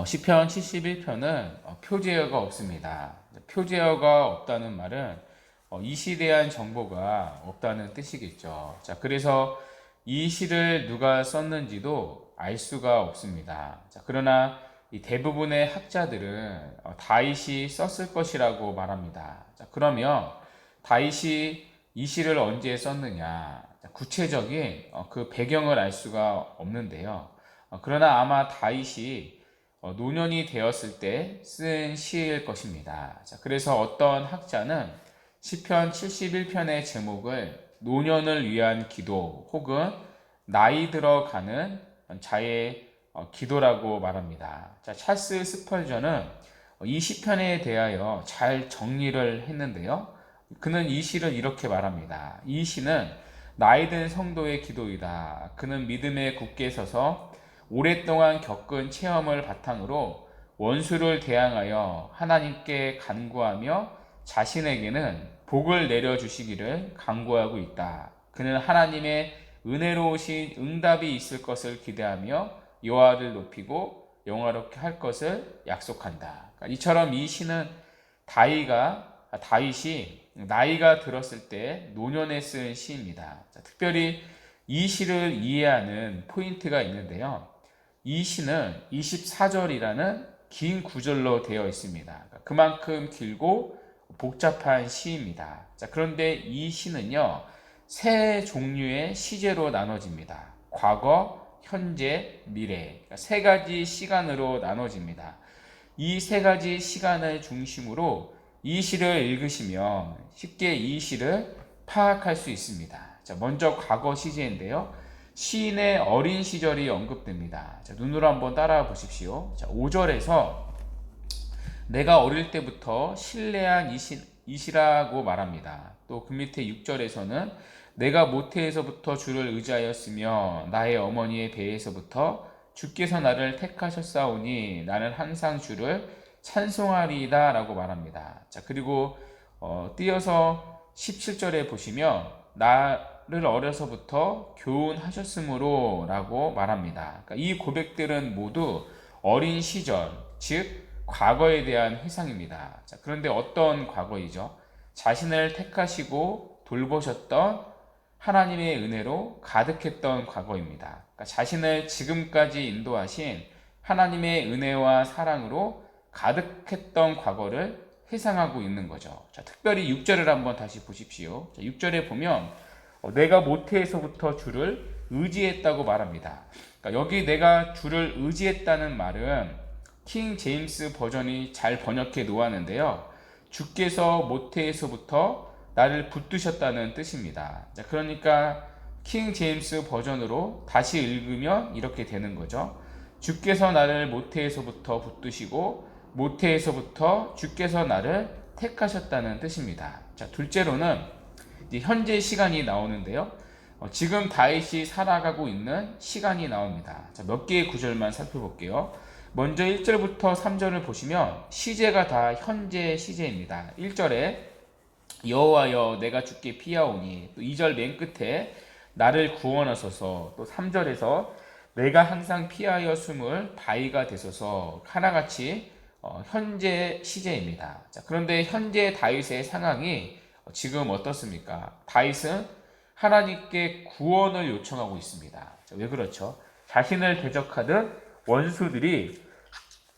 시편 71편은 표제어가 없습니다. 표제어가 없다는 말은 이 시에 대한 정보가 없다는 뜻이겠죠. 자, 그래서 이 시를 누가 썼는지도 알 수가 없습니다. 자, 그러나 이 대부분의 학자들은 다윗이 썼을 것이라고 말합니다. 자, 그러면 다윗이 이 시를 언제 썼느냐? 자, 구체적인 그 배경을 알 수가 없는데요. 그러나 아마 다윗이 노년이 되었을 때 쓴 시일 것입니다. 자, 그래서 어떤 학자는 시편 71편의 제목을 노년을 위한 기도 혹은 나이 들어가는 자의 기도라고 말합니다. 자, 찰스 스펄전은 이 시편에 대하여 잘 정리를 했는데요. 그는 이 시를 이렇게 말합니다. 이 시는 나이 든 성도의 기도이다. 그는 믿음에 굳게 서서 오랫동안 겪은 체험을 바탕으로 원수를 대항하여 하나님께 간구하며 자신에게는 복을 내려주시기를 간구하고 있다. 그는 하나님의 은혜로우신 응답이 있을 것을 기대하며 여호와를 높이고 영화롭게 할 것을 약속한다. 그러니까 이처럼 이 시는 다윗이 나이가 들었을 때 노년에 쓴 시입니다. 자, 특별히 이 시를 이해하는 포인트가 있는데요. 이 시는 24절이라는 긴 구절로 되어 있습니다. 그러니까 그만큼 길고 복잡한 시입니다. 자, 그런데 이 시는요, 세 종류의 시제로 나눠집니다. 과거, 현재, 미래. 그러니까 세 가지 시간으로 나눠집니다. 이 세 가지 시간을 중심으로 이 시를 읽으시면 쉽게 이 시를 파악할 수 있습니다. 자, 먼저 과거 시제인데요. 시인의 어린 시절이 언급됩니다. 자, 눈으로 한번 따라와 보십시오. 자, 5절에서 내가 어릴 때부터 신뢰한 이시라고 말합니다. 또 그 밑에 6절에서는 내가 모태에서부터 주를 의지하였으며 나의 어머니의 배에서부터 주께서 나를 택하셨사오니 나는 항상 주를 찬송하리이다 라고 말합니다. 자, 그리고 띄어서 17절에 보시면 나를 어려서부터 교훈하셨으므로 라고 말합니다. 그러니까 이 고백들은 모두 어린 시절, 즉 과거에 대한 회상입니다. 자, 그런데 어떤 과거이죠? 자신을 택하시고 돌보셨던 하나님의 은혜로 가득했던 과거입니다. 그러니까 자신을 지금까지 인도하신 하나님의 은혜와 사랑으로 가득했던 과거를 회상하고 있는 거죠. 자, 특별히 6절을 한번 다시 보십시오. 자, 6절에 보면 내가 모태에서부터 주를 의지했다고 말합니다. 그러니까 여기 내가 주를 의지했다는 말은 킹 제임스 버전이 잘 번역해 놓았는데요. 주께서 모태에서부터 나를 붙드셨다는 뜻입니다. 자, 그러니까 킹 제임스 버전으로 다시 읽으면 이렇게 되는 거죠. 주께서 나를 모태에서부터 붙드시고 모태에서부터 주께서 나를 택하셨다는 뜻입니다. 자, 둘째로는 이제 현재 시간이 나오는데요. 지금 다윗이 살아가고 있는 시간이 나옵니다. 자, 몇 개의 구절만 살펴볼게요. 먼저 1절부터 3절을 보시면 시제가 다 현재 시제입니다. 1절에 여호와여 내가 주께 피하오니, 또 2절 맨 끝에 나를 구원하소서, 또 3절에서 내가 항상 피하여 숨을 바위가 되소서, 하나같이 현재 시제입니다. 자, 그런데 현재 다윗의 상황이 지금 어떻습니까? 다윗은 하나님께 구원을 요청하고 있습니다. 자, 왜 그렇죠? 자신을 대적하던 원수들이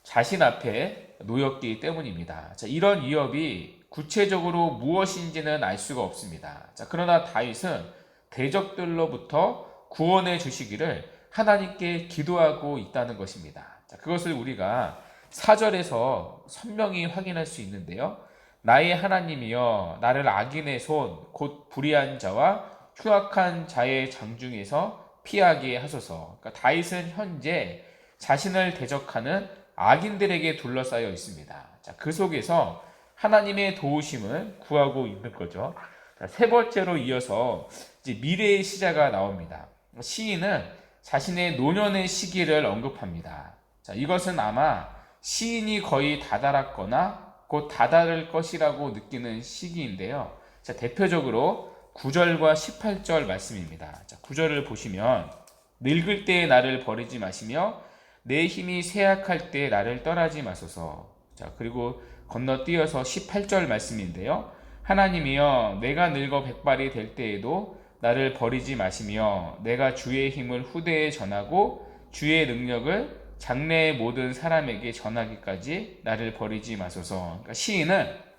자신 앞에 놓였기 때문입니다. 자, 이런 위협이 구체적으로 무엇인지는 알 수가 없습니다. 자, 그러나 다윗은 대적들로부터 구원해 주시기를 하나님께 기도하고 있다는 것입니다. 자, 그것을 우리가 4절에서 선명히 확인할 수 있는데요. 나의 하나님이여 나를 악인의 손 곧 불의한 자와 흉악한 자의 장중에서 피하게 하소서. 그러니까 다윗은 현재 자신을 대적하는 악인들에게 둘러싸여 있습니다. 자, 그 속에서 하나님의 도우심을 구하고 있는 거죠. 자, 세 번째로 이어서 이제 미래의 시자가 나옵니다. 시인은 자신의 노년의 시기를 언급합니다. 자, 이것은 아마 시인이 거의 다다랐거나 곧 다다를 것이라고 느끼는 시기인데요. 자, 대표적으로 9절과 18절 말씀입니다. 자, 9절을 보시면 늙을 때에 나를 버리지 마시며 내 힘이 쇠약할 때 나를 떠나지 마소서. 자, 그리고 건너뛰어서 18절 말씀인데요. 하나님이여 내가 늙어 백발이 될 때에도 나를 버리지 마시며 내가 주의 힘을 후대에 전하고 주의 능력을 장래의 모든 사람에게 전하기까지 나를 버리지 마소서. 그러니까 시인은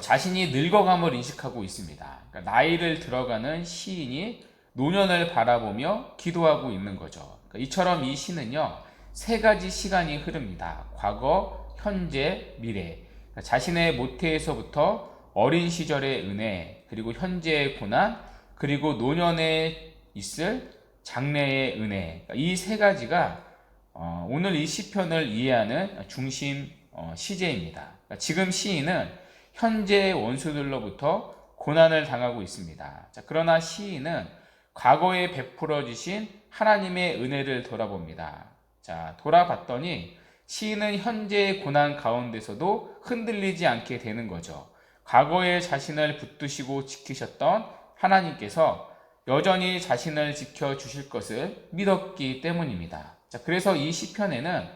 자신이 늙어감을 인식하고 있습니다. 그러니까 나이를 들어가는 시인이 노년을 바라보며 기도하고 있는 거죠. 그러니까 이처럼 이 시는요, 세 가지 시간이 흐릅니다. 과거, 현재, 미래. 그러니까 자신의 모태에서부터 어린 시절의 은혜, 그리고 현재의 고난, 그리고 노년에 있을 장래의 은혜. 그러니까 이 세 가지가 오늘 이 시편을 이해하는 중심 시제입니다. 그러니까 지금 시인은 현재의 원수들로부터 고난을 당하고 있습니다. 자, 그러나 시인은 과거에 베풀어 주신 하나님의 은혜를 돌아봅니다. 자, 돌아봤더니 시인은 현재의 고난 가운데서도 흔들리지 않게 되는 거죠. 과거에 자신을 붙드시고 지키셨던 하나님께서 여전히 자신을 지켜주실 것을 믿었기 때문입니다. 자, 그래서 이 시편에는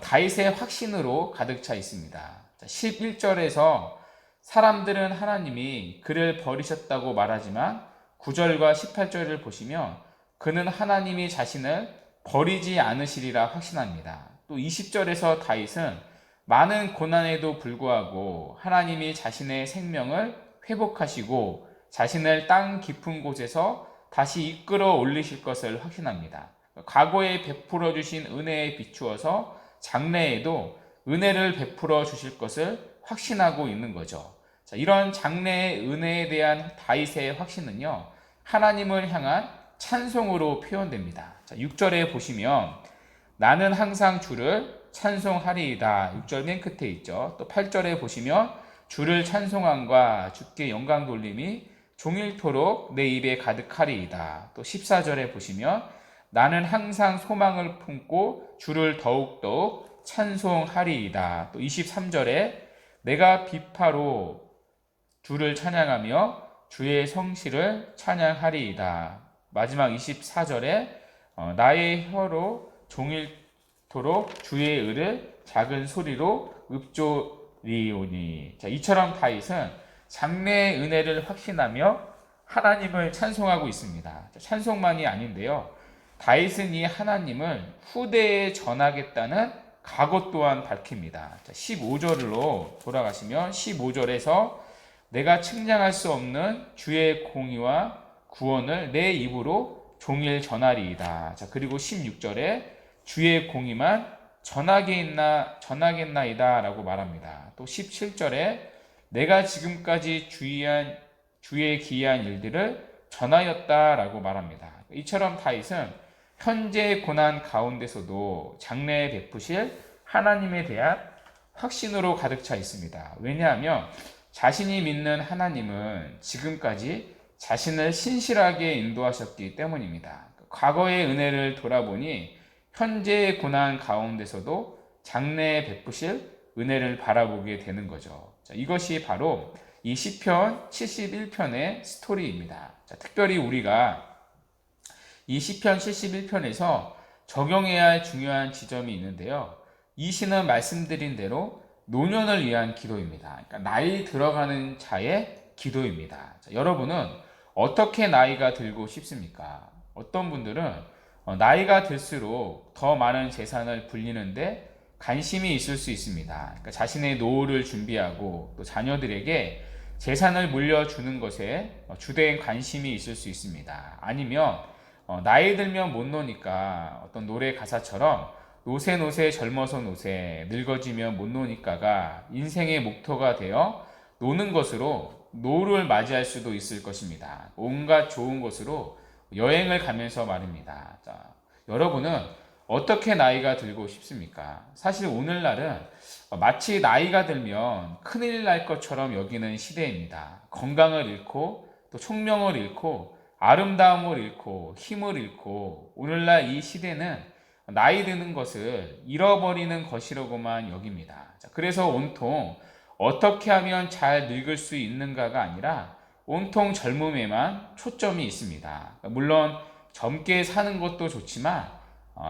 다윗의 확신으로 가득 차 있습니다. 자, 11절에서 사람들은 하나님이 그를 버리셨다고 말하지만 9절과 18절을 보시면 그는 하나님이 자신을 버리지 않으시리라 확신합니다. 또 20절에서 다윗은 많은 고난에도 불구하고 하나님이 자신의 생명을 회복하시고 자신을 땅 깊은 곳에서 다시 이끌어 올리실 것을 확신합니다. 과거에 베풀어 주신 은혜에 비추어서 장래에도 은혜를 베풀어 주실 것을 확신하고 있는 거죠. 자, 이런 장래의 은혜에 대한 다윗의 확신은요, 하나님을 향한 찬송으로 표현됩니다. 자, 6절에 보시면 나는 항상 주를 찬송하리이다. 6절 맨 끝에 있죠. 또 8절에 보시면 주를 찬송함과 주께 영광 돌림이 종일토록 내 입에 가득하리이다. 또 14절에 보시면 나는 항상 소망을 품고 주를 더욱더욱 찬송하리이다. 또 23절에 내가 비파로 주를 찬양하며 주의 성실을 찬양하리이다. 마지막 24절에 나의 혀로 종일토록 주의 의를 작은 소리로 읊조리오니. 자, 이처럼 다윗은 장래의 은혜를 확신하며 하나님을 찬송하고 있습니다. 찬송만이 아닌데요. 다윗은 이 하나님을 후대에 전하겠다는 각오 또한 밝힙니다. 15절로 돌아가시면 15절에서 내가 측량할 수 없는 주의 공의와 구원을 내 입으로 종일 전하리이다. 자, 그리고 16절에 주의 공의만 전하겠나이다 라고 말합니다. 또 17절에 내가 지금까지 주의 기이한 일들을 전하였다 라고 말합니다. 이처럼 다윗은 현재의 고난 가운데서도 장래에 베푸실 하나님에 대한 확신으로 가득 차 있습니다. 왜냐하면 자신이 믿는 하나님은 지금까지 자신을 신실하게 인도하셨기 때문입니다. 과거의 은혜를 돌아보니 현재의 고난 가운데서도 장래에 베푸실 은혜를 바라보게 되는 거죠. 자, 이것이 바로 이 시편 71편의 스토리입니다. 자, 특별히 우리가 이 시편 71편에서 적용해야 할 중요한 지점이 있는데요. 이 시는 말씀드린 대로 노년을 위한 기도입니다. 그러니까 나이 들어가는 자의 기도입니다. 자, 여러분은 어떻게 나이가 들고 싶습니까? 어떤 분들은 나이가 들수록 더 많은 재산을 불리는데 관심이 있을 수 있습니다. 그러니까 자신의 노후를 준비하고 또 자녀들에게 재산을 물려주는 것에 주된 관심이 있을 수 있습니다. 아니면 나이 들면 못 노니까 어떤 노래 가사처럼 노세 노세 젊어서 노세 늙어지면 못 노니까가 인생의 목표가 되어 노는 것으로 노후를 맞이할 수도 있을 것입니다. 온갖 좋은 것으로 여행을 가면서 말입니다. 자, 여러분은 어떻게 나이가 들고 싶습니까? 사실 오늘날은 마치 나이가 들면 큰일 날 것처럼 여기는 시대입니다. 건강을 잃고 또 총명을 잃고 아름다움을 잃고 힘을 잃고 오늘날 이 시대는 나이 드는 것을 잃어버리는 것이라고만 여깁니다. 자, 그래서 온통 어떻게 하면 잘 늙을 수 있는가가 아니라 온통 젊음에만 초점이 있습니다. 물론 젊게 사는 것도 좋지만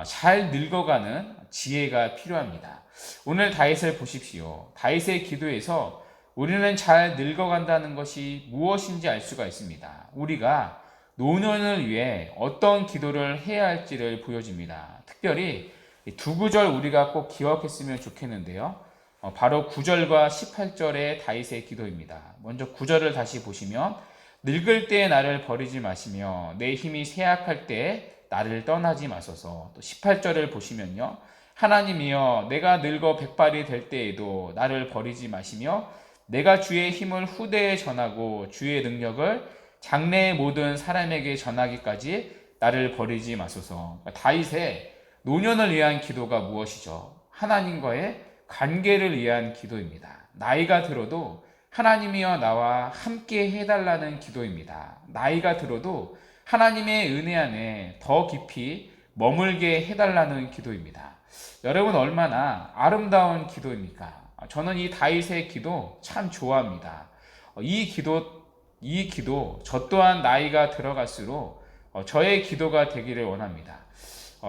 잘 늙어가는 지혜가 필요합니다. 오늘 다윗을 보십시오. 다윗의 기도에서 우리는 잘 늙어간다는 것이 무엇인지 알 수가 있습니다. 우리가 노년을 위해 어떤 기도를 해야 할지를 보여줍니다. 특별히 두 구절 우리가 꼭 기억했으면 좋겠는데요. 바로 9절과 18절의 다윗의 기도입니다. 먼저 9절을 다시 보시면 늙을 때 나를 버리지 마시며 내 힘이 쇠약할 때 나를 떠나지 마소서. 또 18절을 보시면요. 하나님이여 내가 늙어 백발이 될 때에도 나를 버리지 마시며 내가 주의 힘을 후대에 전하고 주의 능력을 장래의 모든 사람에게 전하기까지 나를 버리지 마소서. 다윗의 노년을 위한 기도가 무엇이죠? 하나님과의 관계를 위한 기도입니다. 나이가 들어도 하나님이여 나와 함께 해달라는 기도입니다. 나이가 들어도 하나님의 은혜 안에 더 깊이 머물게 해달라는 기도입니다. 여러분 얼마나 아름다운 기도입니까? 저는 이 다윗의 기도 참 좋아합니다. 이 기도 저 또한 나이가 들어갈수록 저의 기도가 되기를 원합니다.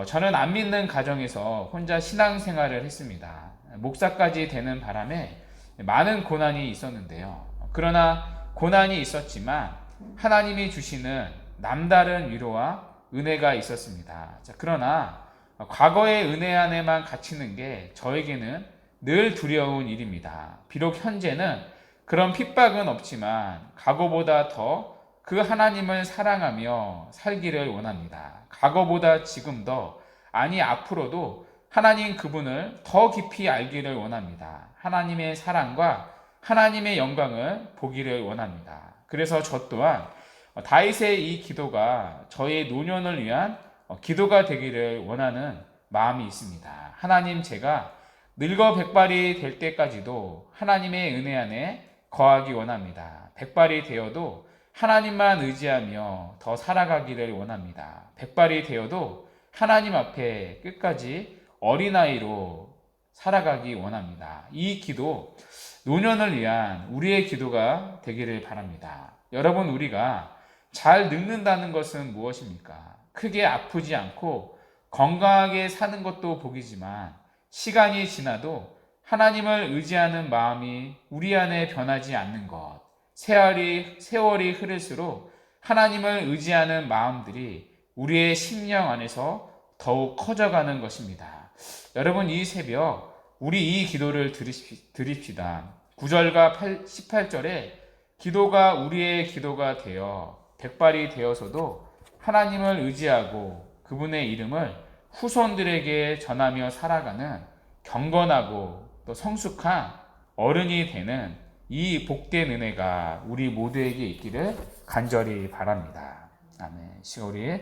저는 안 믿는 가정에서 혼자 신앙생활을 했습니다. 목사까지 되는 바람에 많은 고난이 있었는데요. 그러나 고난이 있었지만 하나님이 주시는 남다른 위로와 은혜가 있었습니다. 그러나 과거의 은혜 안에만 갇히는 게 저에게는 늘 두려운 일입니다. 비록 현재는 그런 핍박은 없지만 과거보다 더 그 하나님을 사랑하며 살기를 원합니다. 과거보다 지금 더, 아니 앞으로도 하나님 그분을 더 깊이 알기를 원합니다. 하나님의 사랑과 하나님의 영광을 보기를 원합니다. 그래서 저 또한 다윗의 이 기도가 저의 노년을 위한 기도가 되기를 원하는 마음이 있습니다. 하나님, 제가 늙어 백발이 될 때까지도 하나님의 은혜 안에 거하기 원합니다. 백발이 되어도 하나님만 의지하며 더 살아가기를 원합니다. 백발이 되어도 하나님 앞에 끝까지 어린아이로 살아가기 원합니다. 이 기도, 노년을 위한 우리의 기도가 되기를 바랍니다. 여러분, 우리가 잘 늙는다는 것은 무엇입니까? 크게 아프지 않고 건강하게 사는 것도 복이지만 시간이 지나도 하나님을 의지하는 마음이 우리 안에 변하지 않는 것, 세월이 흐를수록 하나님을 의지하는 마음들이 우리의 심령 안에서 더욱 커져가는 것입니다. 여러분, 이 새벽 우리 이 기도를 드립시다. 9절과 18절에 기도가 우리의 기도가 되어 백발이 되어서도 하나님을 의지하고 그분의 이름을 후손들에게 전하며 살아가는 경건하고 또 성숙한 어른이 되는 이 복된 은혜가 우리 모두에게 있기를 간절히 바랍니다. 아멘. 우리